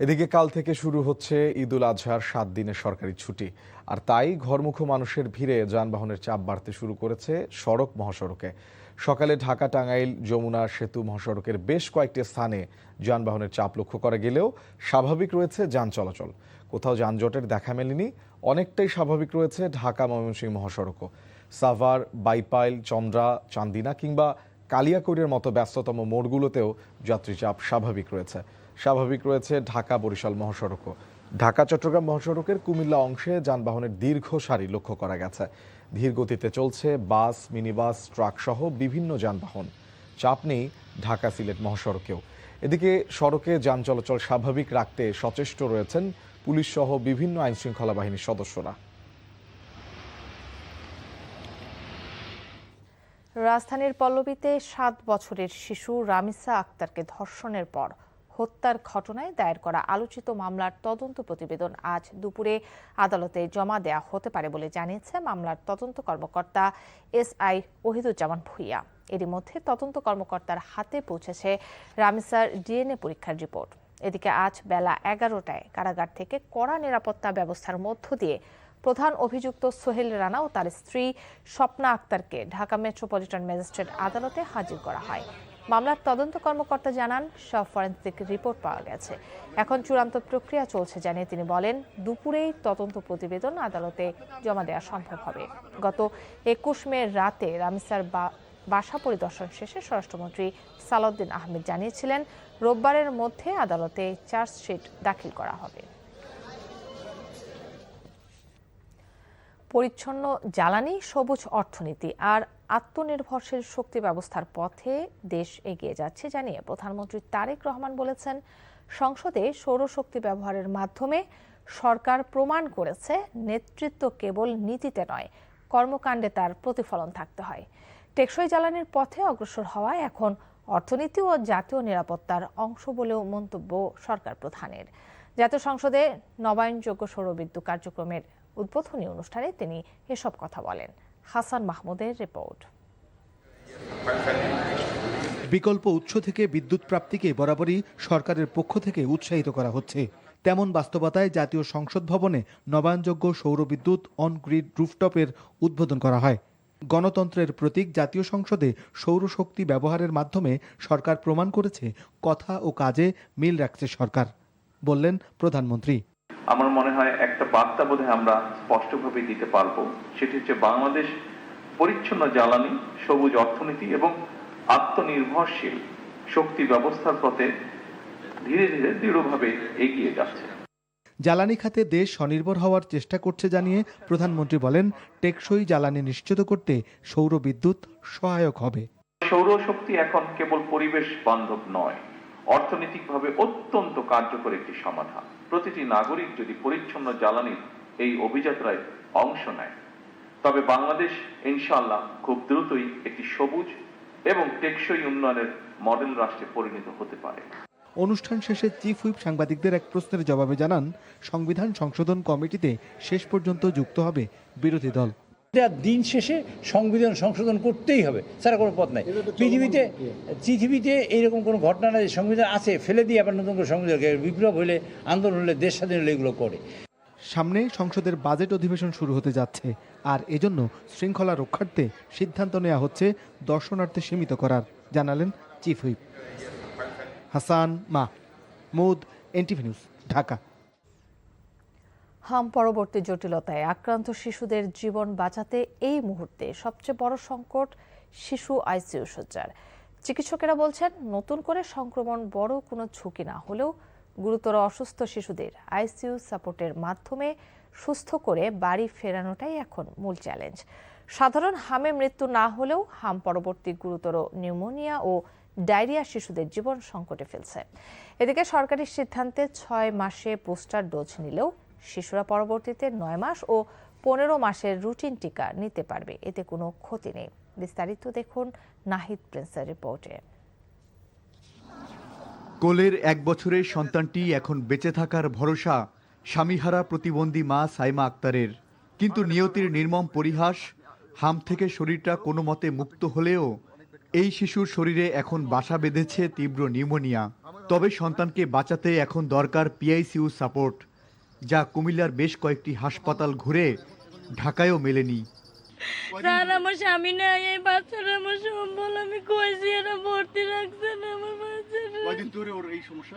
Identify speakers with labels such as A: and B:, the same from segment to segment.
A: এদিকে কাল থেকে শুরু হচ্ছে ঈদুল আজহার ৭ দিনের সরকারি ছুটি। আর তাই ঘরমুখো মানুষের ভিড়ে যানবাহনের চাপ বাড়তে শুরু করেছে সড়ক মহাসড়কে। সকালে ঢাকা টাঙ্গাইল যমুনা সেতু মহাসড়কের বেশ কয়েকটি স্থানে যানবাহনের চাপ লক্ষ্য করা গেলেও স্বাভাবিক রয়েছে যান চলাচল। কোথাও যানজটের দেখা মেলেনি, অনেকটাই স্বাভাবিক রয়েছে ঢাকা ময়মনসিংহ মহাসড়কও। সাভার, বাইপাইল, চন্দ্রা, চান্দিনা কিংবা কালিয়াকৈরের মতো ব্যস্ততম মোড়গুলোতেও যাত্রী চাপ স্বাভাবিক রয়েছে। স্বাভাবিক রয়েছে ঢাকা বরিশাল মহাসড়কও। ঢাকা চট্টগ্রাম মহাসড়কের কুমিল্লা অংশে যানবাহনের দীর্ঘ সারি লক্ষ্য করা গেছে। ধীর গতিতে চলছে বাস, মিনিবাস, ট্রাক সহ বিভিন্ন যানবাহন। চাপ নেই ঢাকা সিলেট মহাসড়কেও। এদিকে সড়কে যান চলাচল স্বাভাবিক রাখতে সচেষ্ট রয়েছেন পুলিশ সহ বিভিন্ন আইনশৃঙ্খলা বাহিনীর সদস্যরা।
B: রাজধানীর পল্লবীতে ৭ বছরের শিশু রামিসা আক্তারকে ধর্ষণের পর হত্যার ঘটনায় দায়ের করা আলোচিত মামলার তদন্ত প্রতিবেদন আজ দুপুরে আদালতে জমা দেয়া হতে পারে বলে জানিয়েছে মামলার তদন্ত কর্মকর্তা এসআই ওহিদুজ্জামান ভূঁইয়া। এরই মধ্যে তদন্ত কর্মকর্তার হাতে পৌঁছেছে রামিসার ডিএনএ পরীক্ষার রিপোর্ট। এদিকে আজ বেলা ১১টায় কারাগার থেকে কড়া নিরাপত্তা ব্যবস্থার মধ্য দিয়ে প্রধান অভিযুক্ত সোহেল রানা ও তার স্ত্রী স্বপ্না আক্তারকে ঢাকা মেট্রোপলিটন ম্যাজিস্ট্রেট আদালতে হাজির করা হয়। মামলার তদন্ত কর্মকর্তা জানান, সব ফরেনসিক রিপোর্ট পাওয়া গেছে, এখন চূড়ান্ত প্রক্রিয়া চলছে জানিয়ে তিনি বলেন, দুপুরেই তদন্ত প্রতিবেদন আদালতে জমা দেওয়া সম্ভব হবে। গত ২১ মে রাতে রামিসার বাসা পরিদর্শন শেষে স্বরাষ্ট্রমন্ত্রী সালাউদ্দিন আহমেদ জানিয়েছিলেন রোববারের মধ্যে আদালতে চার্জশিট দাখিল করা হবে। পরিচ্ছন্ন জ্বালানি, সবুজ অর্থনীতি আর আত্মনির্ভরশীল শক্তি ব্যবস্থার পথে দেশ এগিয়ে যাচ্ছে জানিয়ে প্রধানমন্ত্রী তারেক রহমান বলেছেন, সংসদে সৌরশক্তি ব্যবহারের মাধ্যমে সরকার প্রমাণ করেছে নেতৃত্ব কেবল নীতিতে নয়, কর্মকাণ্ডে তার প্রতিফলন থাকতে হয়। টেকসই জ্বালানির পথে অগ্রসর হওয়ায় এখন অর্থনীতি ও জাতীয় নিরাপত্তার অংশ বলেও মন্তব্য সরকার প্রধানের। জাতীয় সংসদে নবায়নযোগ্য সৌরবিদ্যুৎ কার্যক্রমের উদ্বোধনী অনুষ্ঠানে তিনি এসব কথা বলেন। হাসান মাহমুদের রিপোর্ট।
C: বিকল্প উৎস থেকে বিদ্যুৎ প্রাপ্তিকে বরাবরই সরকারের পক্ষ থেকে উৎসাহিত করা হচ্ছে। তেমন বাস্তবতায় জাতীয় সংসদ ভবনে নবায়নযোগ্য সৌরবিদ্যুৎ অন গ্রিড রুফটপের উদ্বোধন করা হয়। গণতন্ত্রের প্রতীক জাতীয় সংসদে সৌরশক্তি ব্যবহারের মাধ্যমে সরকার প্রমাণ করেছে কথা ও কাজে মিল রাখছে সরকার, বললেন প্রধানমন্ত্রী।
D: আমার মনে হয় একটা বার্তা বোধহয় আমরা স্পষ্টভাবে দিতে পারবো, সেটি হচ্ছে বাংলাদেশ পরিচ্ছন্ন জ্বালানি, সবুজ অর্থনীতি এবং আত্মনির্ভরশীল শক্তি ব্যবস্থার পথে ধীরে ধীরে দৃঢ়ভাবে এগিয়ে যাচ্ছে।
C: জ্বালানি খাতে দেশ স্বনির্ভর হওয়ার চেষ্টা করছে জানিয়ে প্রধানমন্ত্রী বলেন, টেকসই জ্বালানি নিশ্চিত করতে সৌর বিদ্যুৎ সহায়ক হবে।
D: সৌরশক্তি এখন কেবল পরিবেশ বান্ধব নয়, অর্থনৈতিকভাবে অত্যন্ত কার্যকর একটি সমাধান। প্রতিটি নাগরিক যদি পরিচ্ছন্ন জ্বালানির এই অভিযাত্রায় অংশ নেয়, তবে বাংলাদেশ ইনশাআল্লাহ খুব দ্রুতই একটি সবুজ এবং টেকসই উন্নয়নের মডেল রাষ্ট্রে পরিণত হতে পারে।
C: অনুষ্ঠান শেষে চিফ হুইপ সাংবাদিকদের এক প্রশ্নের জবাবে জানান, সংবিধান সংশোধন কমিটিতে শেষ পর্যন্ত যুক্ত হবে বিরোধী দল।
E: দিন শেষে সংবিধান সংশোধন করতেই হবে, ছাড়া কোনো পথ নাই। পৃথিবীতে এইরকম কোনো ঘটনা নাই যে সংবিধান আছে ফেলে দিয়ে আবার নতুন করে সংবিধান, বিপ্লব হলে, আন্দোলন হলে, দেশ স্বাধীন হলে এগুলো করে।
C: সামনে সংসদের বাজেট অধিবেশন শুরু হতে যাচ্ছে, আর এজন্য শৃঙ্খলা রক্ষার্থে সিদ্ধান্ত নেওয়া হচ্ছে দর্শনার্থী সীমিত করার, জানালেন chief whip. Hasan Mahmud, NTV news, Dhaka.
B: হাম পরবর্তী জটিলতায় আক্রান্ত শিশুদের জীবন বাঁচাতে এই মুহূর্তে সবচেয়ে বড় সংকট শিশু আইসিইউ শয্যার। চিকিৎসকেরা বলছেন, নতুন করে সংক্রমণ বড় কোনো ঝুঁকি না হলেও গুরুতর অসুস্থ শিশুদের আইসিইউ সাপোর্টের মাধ্যমে সুস্থ করে বাড়ি ফেরানোটাই এখন মূল চ্যালেঞ্জ। সাধারণ হামে মৃত্যু না হলেও হাম পরবর্তী গুরুতর নিউমোনিয়া ও ডায়রিয়া শিশুদের জীবন সংকটে ফেলছে। এদিকে সরকারি সিদ্ধান্তে ৬ মাসে বুস্টার ডোজ নিলেও শিশুরা পরবর্তীতে ৯ মাস ও ১৫ মাসের রুটিন টিকা নিতে পারবে, এতে কোনো ক্ষতি নেই। বিস্তারিত দেখুন নাহিদ প্রিন্সের রিপোর্টে।
F: কোলের ১ বছরের সন্তানটি এখন বেঁচে থাকার ভরসা স্বামীহারা প্রতিবন্ধী মা সাইমা আক্তারের। কিন্তু নিয়তির নির্মম পরিহাস, হাম থেকে শরীরটা কোনো মতে মুক্ত হলেও এই শিশুর শরীরে এখন বাসা বেঁধেছে তীব্র নিউমোনিয়া। তবে সন্তানকে বাঁচাতে এখন দরকার পিআইসিইউ সাপোর্ট, যা কুমিল্লার বেশ কয়েকটি হাসপাতাল ঘুরে ঢাকায়ও মেলেনি।
G: স্যার, আমার স্বামী নাই, এই বাচ্চাটা আমার সম্বল, আমি কইছি এরা ভর্তি রাখছেন আমার বাচ্চাটা।
H: কয়দিন ধরে ওর এই সমস্যা?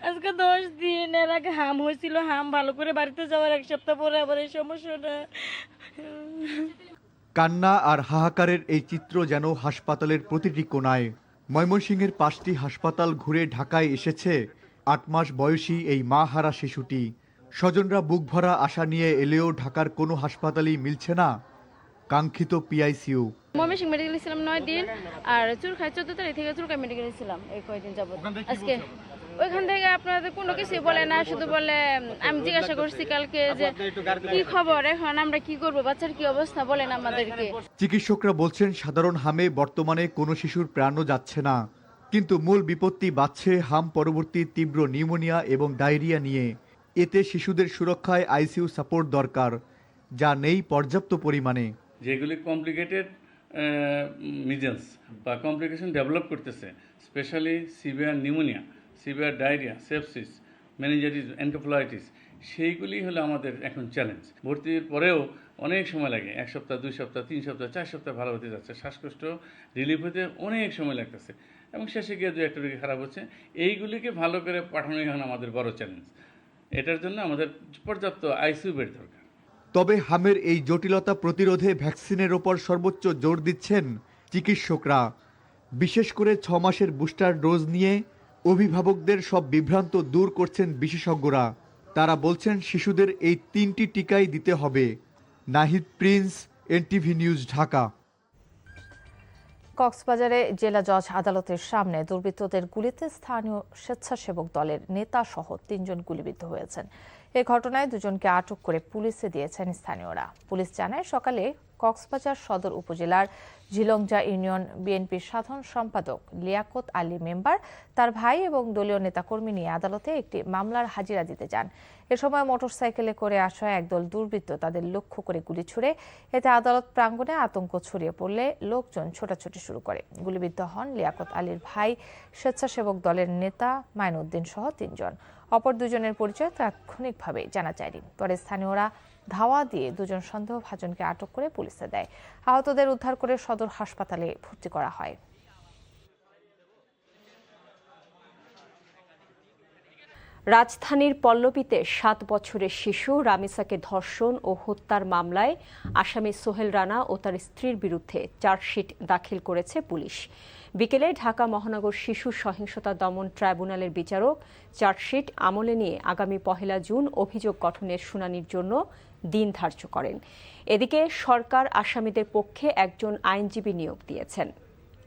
G: আজকে 10 দিন। এর আগে হাম হয়েছিল, হাম ভালো করে বাড়িতে যাওয়ার 1 সপ্তাহ পরে আবার এই সমস্যাটা।
F: কান্না আর হাহাকারের এই চিত্র যেন হাসপাতালের প্রতিটি কোণায়। ময়মনসিংহের 5টি হাসপাতাল ঘুরে ঢাকায় এসেছে 8 মাস বয়সী এই মা হারা শিশুটি। স্বজনরা বুক ভরা আশা নিয়ে এলেও ঢাকার কোনো হাসপাতালেই মিলছে না কাঙ্ক্ষিত পিআইসিইউ।
G: ময়মনসিংহ মেডিকেলে ছিলাম 9 দিন, আর চুরখাই 14 তারিখ থেকে চুরখাই মেডিকেলে ছিলাম এই কয়েকদিন যাবত। আজকে ওইখান থেকে আপনাদের কোনো কিছু বলে না, শুধু বলে আমি জিজ্ঞাসা করছি কালকে যে কি খবর, এখন আমরা কি করব, বাচ্চার কি অবস্থা বলেন আমাদেরকে।
F: চিকিৎসকরা বলছেন সাধারণ হামে বর্তমানে কোনো শিশুর প্রাণও যাচ্ছে না, কিন্তু মূল বিপত্তি বাড়ছে হাম পরবর্তী তীব্র নিউমোনিয়া এবং ডায়রিয়া নিয়ে। এতে শিশুদের সুরক্ষায় আইসিইউ সাপোর্ট দরকার, যা নেই পর্যাপ্ত পরিমাণে।
I: যেগুলি কমপ্লিকেটেড মিজেলস বা কমপ্লিকেশন ডেভেলপ করতেছে, specially severe pneumonia, severe diarrhoea, sepsis, meningitis, encephalitis, সেইগুলি হলো আমাদের এখন চ্যালেঞ্জ। ভর্তির পরেও অনেক সময় লাগে, 1 সপ্তাহ, 2 সপ্তাহ, 3 সপ্তাহ, 4 সপ্তাহ ভালো হতে যাচ্ছে। শ্বাসকষ্ট রিলিফ হতে অনেক সময় লাগতেছে এবং শেষে গিয়ে 2-1টা রোগী খারাপ হচ্ছে। এইগুলিকে ভালো করে পাঠানোই এখন আমাদের বড় চ্যালেঞ্জ। এটার জন্য আমাদের পর্যাপ্ত আইসিইউ বেড দরকার।
F: তবে হামের এই জটিলতা প্রতিরোধে ভ্যাকসিনের ওপর সর্বোচ্চ জোর দিচ্ছেন চিকিৎসকরা। বিশেষ করে 6 মাসের বুস্টার ডোজ নিয়ে অভিভাবকদের সব বিভ্রান্ত দূর করছেন বিশেষজ্ঞরা। তারা বলছেন শিশুদের এই 3টি টিকাই দিতে হবে। Nahid Prince, NTV news, Dhaka.
B: কক্সবাজারে জেলা জজ আদালতের সামনে দুর্বৃত্তদের গুলিতে স্থানীয় স্বেচ্ছাসেবক দলের নেতা সহ 3 জন গুলিবিদ্ধ হয়েছেন। এ ঘটনায় 2 জনকে আটক করে পুলিশে দিয়েছেন স্থানীয়রা। পুলিশ জানায় সকালে কক্সবাজার সদর উপজেলার ঝিলংজা ইউনিয়ন বিএনপির সাধারণ সম্পাদক লিয়াকত আলী মেম্বার তার ভাই এবং দলীয় নেতাকর্মী নিয়ে আদালতে একটি মামলার হাজিরা দিতে যান। এ সময় মোটরসাইকেলে করে আসা একদল দুর্বৃত্ত তাদের লক্ষ্য করে গুলি ছুড়ে। এতে আদালত প্রাঙ্গণে আতঙ্ক ছড়িয়ে পড়লে লোকজন ছোটাছুটি শুরু করে। গুলিবিদ্ধ হন লিয়াকত আলীর ভাই, স্বেচ্ছাসেবক দলের নেতা মাইনুদ্দিন সহ 3 জন। অপর 2 জনের পরিচয় তাৎক্ষণিকভাবে জানা যায়নি। পরে স্থানীয়রা ধাওয়া দিয়ে 2 জন সন্দেহভাজনকে আটক করে পুলিশে দেয়। আহতদের উদ্ধার করে সদর হাসপাতালে ভর্তি করা হয়।
J: রাজধানীর পল্লবীতে 7 বছরের শিশু রামিসাকে ধর্ষণ ও হত্যার মামলায় আসামি সোহেল রানা ও তার স্ত্রীর বিরুদ্ধে চার্জশিট দাখিল করেছে পুলিশ। বিকেলে ঢাকা মহানগর শিশু সহিংসতা দমন ট্রাইব্যুনালের বিচারক চার্জশিট আমলে নিয়ে আগামী 1 জুন অভিযোগ গঠনের শুনানির জন্য দিন ধার্য করেন। এদিকে সরকার আসামিদের পক্ষে একজন আইনজীবী নিয়োগ দিয়েছেন।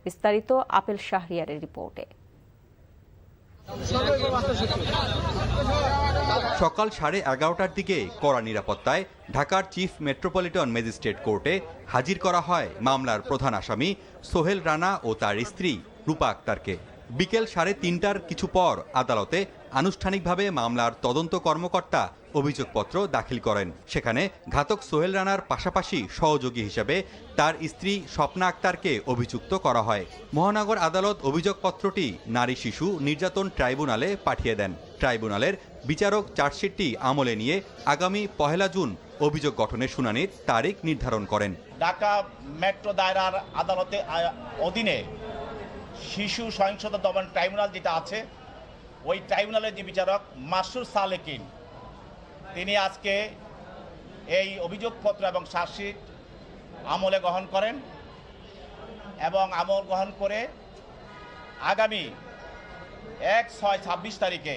J: বিস্তারিত আপেল শাহরিয়ারের রিপোর্টে।
K: সকাল 11:30টার দিকে কড়া নিরাপত্তায় ঢাকার চিফ মেট্রোপলিটন ম্যাজিস্ট্রেট কোর্টে হাজির করা হয় মামলার প্রধান আসামি সোহেল রানা ও তার স্ত্রী রূপা আক্তারকে। বিকেল 3:30টার কিছু পর আদালতে আনুষ্ঠানিকভাবে মামলার তদন্ত কর্মকর্তা অভিযোগপত্র দাখিল করেন। সেখানে ঘাতক সোহেল রানার পাশাপাশি সহযোগী হিসেবে তার স্ত্রী স্বপ্না আক্তারকে অভিযুক্ত করা হয়। মহানগর আদালত অভিযোগপত্রটি নারী শিশু নির্যাতন ট্রাইব্যুনালে পাঠিয়ে দেন। ট্রাইব্যুনালের বিচারক চার্জশিটটি আমলে নিয়ে আগামী 1 জুন অভিযোগ গঠনের শুনানির তারিখ নির্ধারণ করেন।
L: ঢাকা মেট্রো দায়রার আদালতে অধীনে শিশু সহিংসতা দমন ট্রাইব্যুনাল যেটা আছে, ওই ট্রাইব্যুনালের যে বিচারক মাসুর সালেকিন, তিনি আজকে এই অভিযোগপত্র এবং চার্জশিট আমলে গ্রহণ করেন এবং আমল গ্রহণ করে আগামী 1/6/26 তারিখে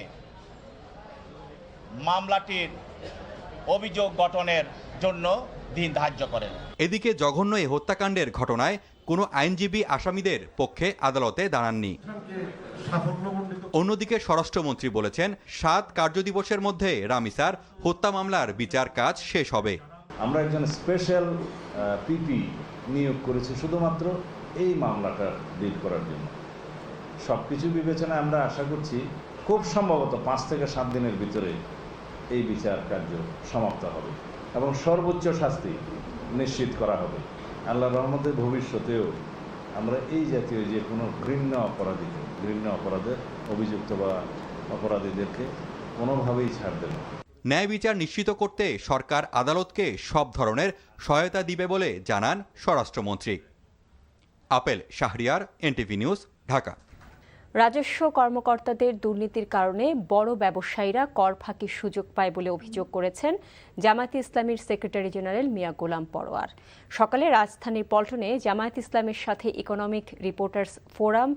L: মামলাটির অভিযোগ গঠনের জন্য দিন ধার্য করেন।
K: এদিকে জঘন্য এই হত্যাকাণ্ডের ঘটনায় কোনো আইনজীবী আসামিদের পক্ষে আদালতে দাঁড়াননি। অন্যদিকে স্বরাষ্ট্রমন্ত্রী বলেছেন 7 কার্যদিবসের মধ্যে রামিসার হত্যা মামলার বিচার কাজ শেষ হবে।
M: আমরা একজন স্পেশাল পিপি নিয়োগ করেছি শুধুমাত্র এই মামলাটা ডিল করার জন্য। সবকিছু বিবেচনায় আমরা আশা করছি খুব সম্ভবত 5 থেকে 7 দিনের ভিতরে এই বিচার কার্য সমাপ্ত হবে এবং সর্বোচ্চ শাস্তি নিশ্চিত করা হবে। আল্লাহর রহমতে ভবিষ্যতেও আমরা এই জাতীয় যে কোনো ঘৃণ্য অপরাধের অভিযুক্ত বা অপরাধীদেরকে কোনোভাবেই ছাড় দেবে না।
K: ন্যায় বিচার নিশ্চিত করতে সরকার আদালতকে সব ধরনের সহায়তা দিবে বলে জানান স্বরাষ্ট্রমন্ত্রী। Apple Shahriar, NTV news, Dhaka.
J: রাজস্ব কর্মকর্তাদের দুর্নীতির কারণে বড় ব্যবসায়ীরা কর ফাঁকির সুযোগ পায় বলে অভিযোগ করেছেন জামায়াতে ইসলামীর সেক্রেটারি জেনারেল মিয়া গোলাম পরোয়ার। সকালে রাজধানীর পল্টনে জামায়াতে ইসলামের সাথে ইকোনমিক রিপোর্টার্স ফোরাম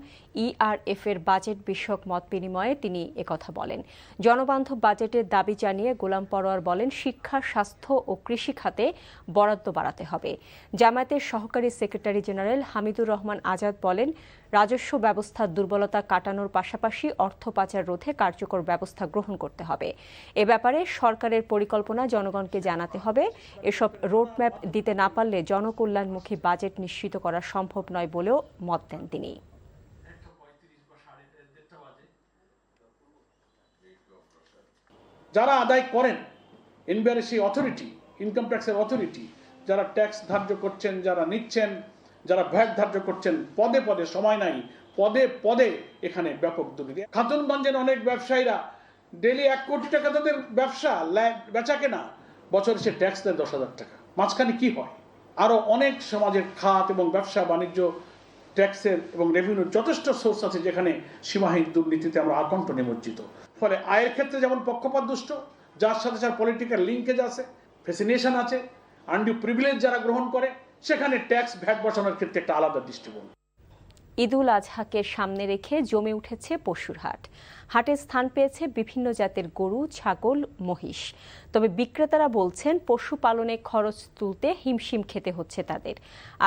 J: ইআরএফ এর বাজেট বিষয়ক মত বিনিময়ে তিনি একথা বলেন। জনবান্ধব বাজেটের দাবি জানিয়ে গোলাম পরোয়ার বলেন, শিক্ষা, স্বাস্থ্য ও কৃষি খাতে বরাদ্দ বাড়াতে হবে। জামায়াতের সহকারী সেক্রেটারি জেনারেল হামিদুর রহমান আজাদ বলেন, রাজস্ব ব্যবস্থার দুর্বলতা কাটানোর পাশাপাশি অর্থ পাচার রোধে কার্যকর ব্যবস্থা গ্রহণ করতে হবে। এ ব্যাপারে সরকারের পরিকল্পনা জনগণকে জানাতে হবে। এসব রোডম্যাপ দিতে না পারলে জনকল্যাণমুখী বাজেট নিশ্চিত করা সম্ভব নয় বলেও মত দেন তিনি।
H: যারা আদায় করেন, এনবিআরএসি অথরিটি, ইনকাম ট্যাক্সের অথরিটি, যারা ট্যাক্স ধার্য করছেন, যারা নিচ্ছেন, যারা ভ্যাট ধার্য করছেন, পদে পদে, সময় নাই, পদে পদে এখানে ব্যাপক দুর্নীতি। খাতুনগঞ্জের অনেক ব্যবসায়ীরা ডেলি 1 কোটি টাকা তাদের ব্যবসা, বেচা কেনা, বছরে সে ট্যাক্স দেয় 10,000 টাকা। মাঝখানে কি হয়? আরো অনেক সমাজের খাত এবং ব্যবসা বাণিজ্য ট্যাক্সের এবং রেভিনিউর যথেষ্ট সোর্স আছে যেখানে সীমাহীন দুর্নীতিতে আমরা আকণ্ঠ নিমজ্জিত। ফলে আয়ের ক্ষেত্রে যেমন পক্ষপাত দুষ্ট, যার সাথে যার পলিটিক্যাল লিঙ্কেজ আছে, ফ্যাসিনেশন আছে, আনডিউ প্রিভিলেজ যারা গ্রহণ করে, সেখানে ট্যাক্স ভ্যাট বসানোর ক্ষেত্রে একটা আলাদা দৃষ্টিকোণ।
J: ঈদুল আজহাকে সামনে রেখে জমে উঠেছে পশুর হাট। হাটে স্থান পেয়েছে বিভিন্ন জাতের গরু, ছাগল, মহিষ। তবে বিক্রেতারা বলছেন, পশুপালনে খরচ তুলতে হিমশিম খেতে হচ্ছে তাদের।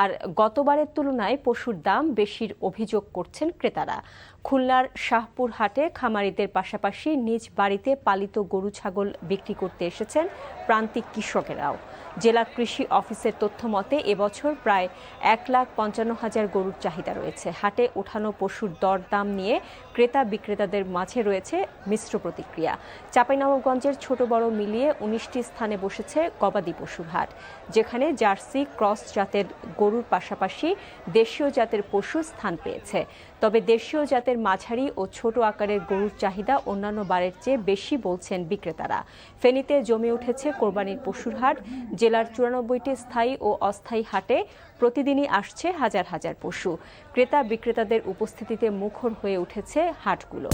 J: আর গতবারের তুলনায় পশুর দাম বেশির অভিযোগ করছেন ক্রেতারা। খুলনার শাহপুর হাটে খামারিদের পাশাপাশি নিজ বাড়িতে পালিত গরু, ছাগল বিক্রি করতে এসেছেন প্রান্তিক কৃষকেরাও। জেলা কৃষি অফিসের তথ্য মতে এবছর প্রায় 1,55,000 গরুর চাহিদা রয়েছে। হাটে ওঠানো পশুর দর দাম নিয়ে ক্রেতা বিক্রেতাদের মাঝে রয়েছে মিশ্র প্রতিক্রিয়া। চাঁপাইনবাবগঞ্জের ছোট বড় মিলিয়ে 19টি স্থানে বসেছে গবাদি পশুর হাট, যেখানে জার্সি, ক্রস জাতের গরুর পাশাপাশি দেশীয় জাতের পশু স্থান পেয়েছে। তবে দেশীয় জাতের মাঝারি ও ছোট আকারের গরুর চাহিদা অন্যান্য বারের চেয়ে বেশি বলছেন বিক্রেতারা। ফেনীতে জমে উঠেছে কোরবানির পশুর হাট। জেলার 94টি স্থায়ী ও অস্থায়ী হাটে প্রতিদিনই আসছে হাজার হাজার পশু। ক্রেতা বিক্রেতাদের উপস্থিতিতে মুখর হয়ে উঠেছে হাটগুলো।